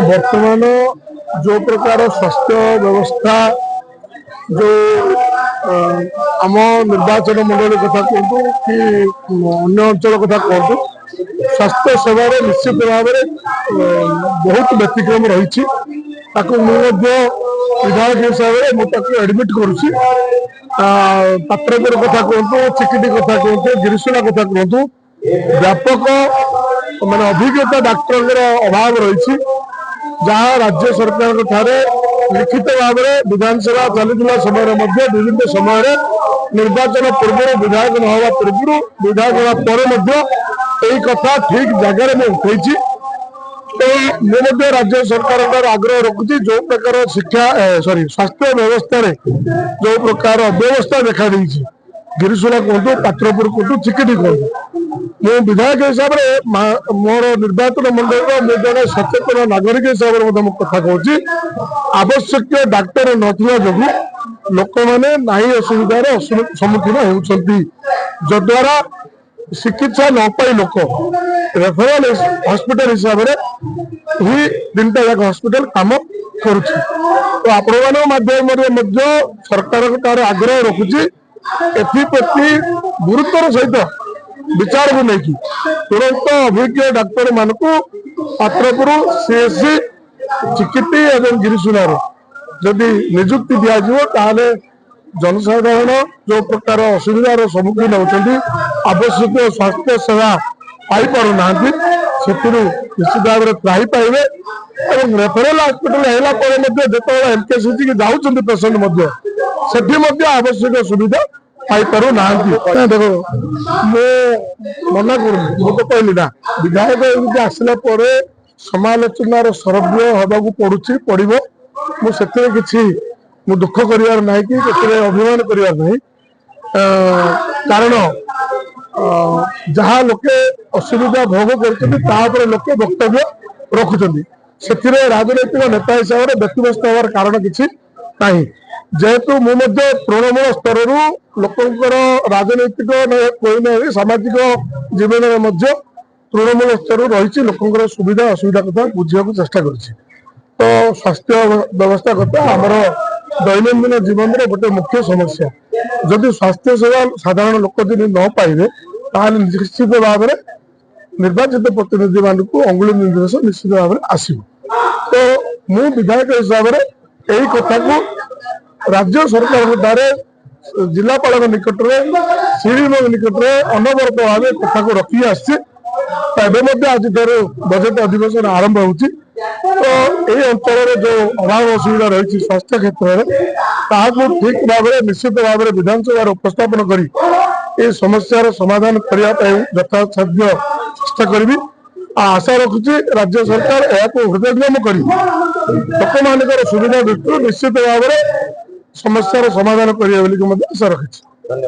बर्तमान जो प्रकार स्वास्थ्य व्यवस्था जो आम निर्वाचन मंडल कथा कहतु कि अन्य अंचल कथा कहतु स्वास्थ्य सेवा निश्चित भाव बहुत व्यतिक्रम रही विधायक हिसाब से मुझे एडमिट करुच्ची पात्रपुर कथा कहतु चिकिटी कथा कहतु गिरिशुला कथा कहतु व्यापक माने अभिज्ञता डाक्तर अभाव रही जहाँ राज्य सरकार ठारे लिखित भाव में विधानसभा चलता समय विभिन्न समय निर्वाचन पूर्व विधायक न हवा पूर्व विधायक हवा कथा ठीक जगह में उठे तो मुझे राज्य सरकार आग्रह रखुची जो प्रकार शिक्षा स्वास्थ्य व्यवस्था जो प्रकार अव्यवस्था देखा देती गिरिशुला कहतु पात्रपुर कहतु चिकिटी कहतु मु विधायक हिसाब से मोर निर्वाचन मंडल में जड़े सचेतन नागरिक हिसाब से कथा कहूँ आवश्यक डाक्तर नथिबा जोगु लोक मैंने नहीं असुविधार सम्मुखीन होउछंती जद्वारा चिकित्सा न पाई लोक रेफरल हॉस्पिटल हिसाब से ही तीनटा जाक हॉस्पिटल काम करुछि तो आपण माध्यम सरकार आग्रह रखुची एप्रति गुरुत्वर सहित विचार को लेकिन तुरंत अभिज्ञ डाक्तर मान पात्रपुर सीएससी चिकिटी एवं गिरिशुलार जदि निजुक्ति दिज्व जनसाधारण जो प्रकार असुविधार सम्मुखीन होती आवश्यक स्वास्थ्य सेवा पाई पारना निश्चित भाव में त्राही पाइबे और रेफरल हॉस्पिटल जो एमकेसीसी की जाऊँ पेसेंट से आवश्यक सुविधा पाई पारु ना देखो मु मना करूँ मु तो कहली ना विधायक आसला समालोचनार सरभ्य हवा पड़ुची पड़ो मुझे किसी मु दुख करिवार नहीं कि अभिमान करिवार नहीं कारण जहाँ लोके असुविधा भोग कर लोके वक्तव्य रखुंट से राजनैतिक नेता हिसाब से व्यक्तिव्यस्त हमार कारण किसी ना जेहेतु मुझे तृणमूल स्तर लोकंर राजनैतिक कोई ना सामाजिक जीवन में तृणमूल स्तर रही लोकंर सुविधा असुविधा कथा बुझा चेष्टा कर तो स्वास्थ्य व्यवस्था कथा आमर दैनंदिन जीवन में गोटे मुख्य समस्या जदि स्वास्थ्य सेवा साधारण लोक जब न पाइबे ताल निश्चित भाव में निर्वाचित प्रतिनिधि मान अंगुली निर्देश निश्चित भाव में आसो तो मु विधायक हिसाब से यही कथा को राज्य सरकार द्वारा जिलापाल निकट में सीडी निकट में अनवरत भाव कथा को रखी आसी आज बजेट अधिवेशन आरंभ होती तो ये अंचल जो अभाव असुविधा रही स्वास्थ्य क्षेत्र में ठीक भाव में निश्चित भाव में विधानसभा उपस्थापन कर समस्यार समाधान करने यथासाध्य चेष्टा करी आशा रखुची राज्य सरकार यह हृदयंगम कर लोक मान सुविधा दृष्टि निश्चित भाव में समस्यार समाधान करेंगे आशा रखी।